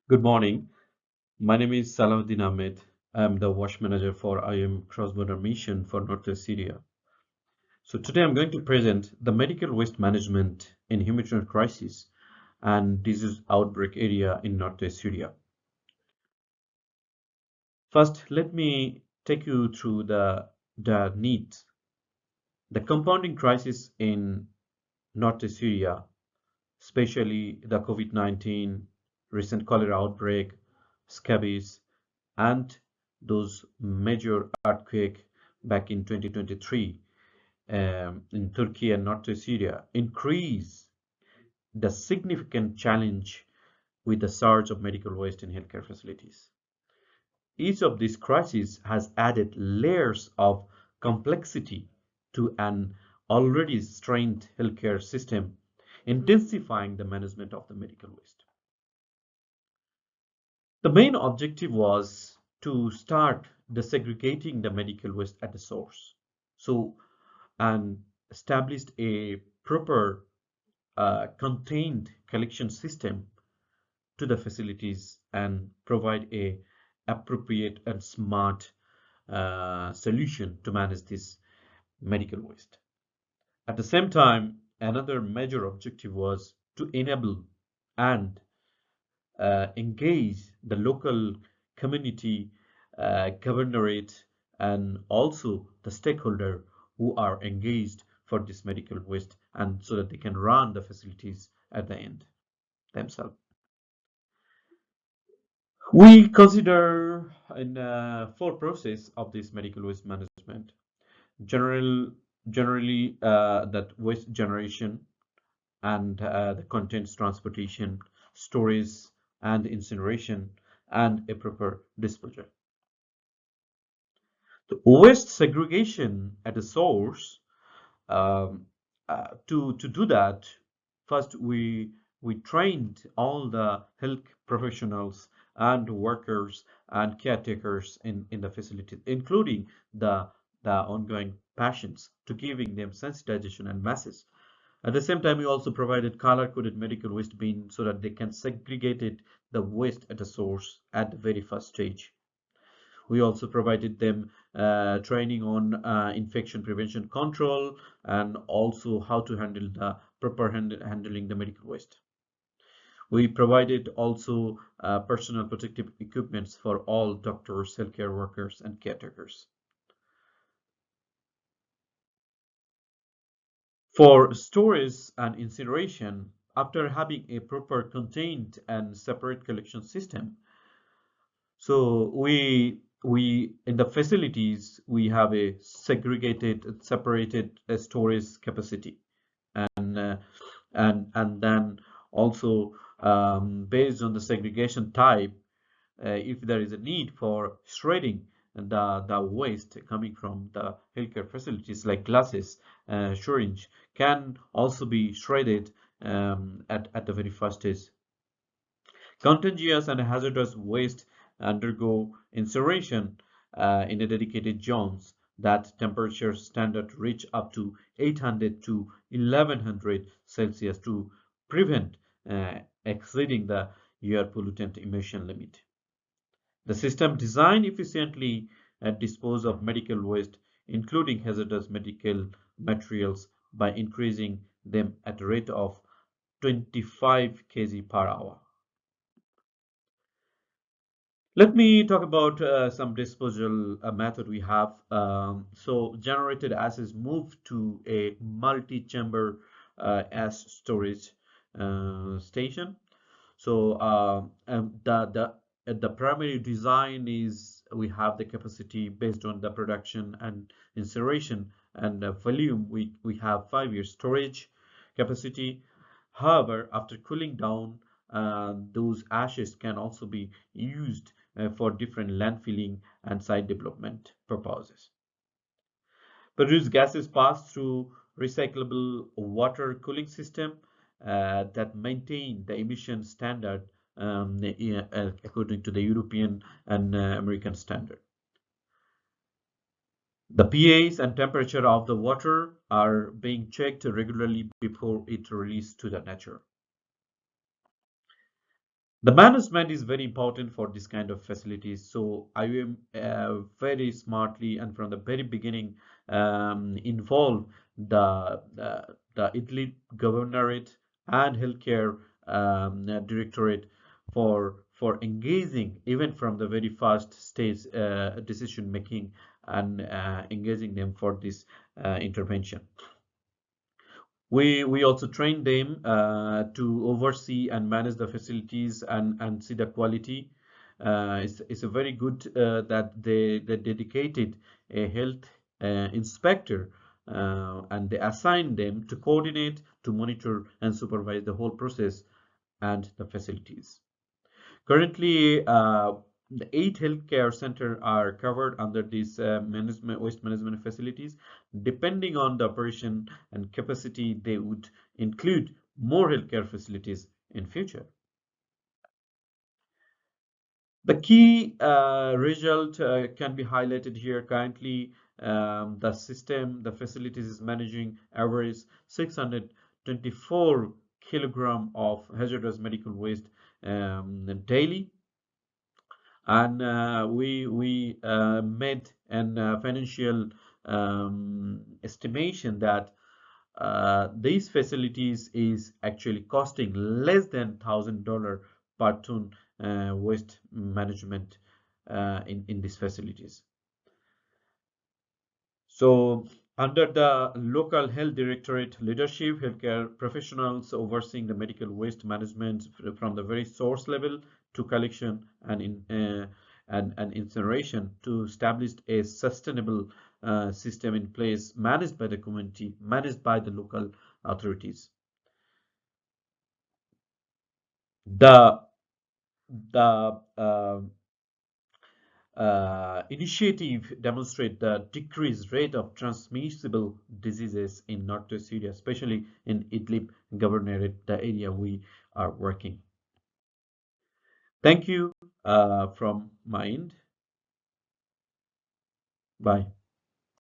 Good morning. My name is Salahuddin Ahmed. I am the WASH manager for IM cross-border mission for Northwest Syria. So today I'm going to present the medical waste management in humanitarian crisis and disease outbreak area in Northwest Syria. First, let me take you through the needs. The compounding crisis in Northwest Syria, especially the COVID-19, recent cholera outbreak, scabies, and those major earthquake back in 2023 in Turkey and North Syria increase the significant challenge with the surge of medical waste in healthcare facilities. Each of these crises has added layers of complexity to an already strained healthcare system, intensifying the management of the medical waste. The main objective was to start desegregating the medical waste at the source. So, and established a proper contained collection system to the facilities and provide a appropriate and smart solution to manage this medical waste. At the same time, another major objective was to enable and engage the local community, governorate, and also the stakeholder who are engaged for this medical waste, and so that they can run the facilities at the end themselves. We consider in four process of this medical waste management. General, Generally, that waste generation and the contents transportation, storage, and incineration, and a proper disposal. The waste segregation at the source, um, to do that, first we trained all the health professionals and workers and caretakers in the facility, including the ongoing patients, to giving them sensitization and message. At the same time, we also provided color-coded medical waste bin so that they can segregate it, the waste at the source at the very first stage. We also provided them training on infection prevention control and also how to handle the proper handling the medical waste. We provided also personal protective equipments for all doctors, healthcare workers, and caretakers. For storage and incineration, after having a proper contained and separate collection system, so we in the facilities we have a segregated, separated storage capacity, and and then also based on the segregation type, if there is a need for shredding the waste coming from the healthcare facilities like glasses, syringe can also be shredded at the very first stage. Contagious and hazardous waste undergo incineration in a dedicated zones that temperature standard reach up to 800 to 1100 Celsius to prevent exceeding the air pollutant emission limit. The system designed efficiently dispose of medical waste, including hazardous medical materials, by increasing them at a rate of 25 kg per hour. Let me talk about some disposal method we have. So generated ash moved to a multi-chamber ash storage station. So the primary design is we have the capacity based on the production and incineration and the volume. We have 5 years storage capacity. However, after cooling down, those ashes can also be used for different landfilling and site development purposes. Produced gases pass through recyclable water cooling system that maintain the emission standard according to the European and American standard. The pH and temperature of the water are being checked regularly before it released to the nature. The management is very important for this kind of facilities. So IOM very smartly and from the very beginning involve the Idlib governorate and healthcare directorate for engaging even from the very first stage decision making and engaging them for this intervention. We also train them to oversee and manage the facilities and see the quality. It's a very good that they dedicated a health inspector and they assign them to coordinate, to monitor and supervise the whole process and the facilities. Currently, the 8 healthcare centers are covered under these waste management facilities. Depending on the operation and capacity, they would include more healthcare facilities in future. The key result can be highlighted here. Currently, the facilities is managing average 624 kilogram of hazardous medical waste daily, and we made an financial estimation that these facilities is actually costing less than $1,000 per ton waste management in these facilities. So, under the local health directorate leadership, healthcare professionals overseeing the medical waste management from the very source level to collection and and incineration to establish a sustainable system in place, managed by the community, managed by the local authorities. The the initiative demonstrate the decreased rate of transmissible diseases in northwest Syria, especially in Idlib governorate, the area we are working. Thank you from my end. Bye.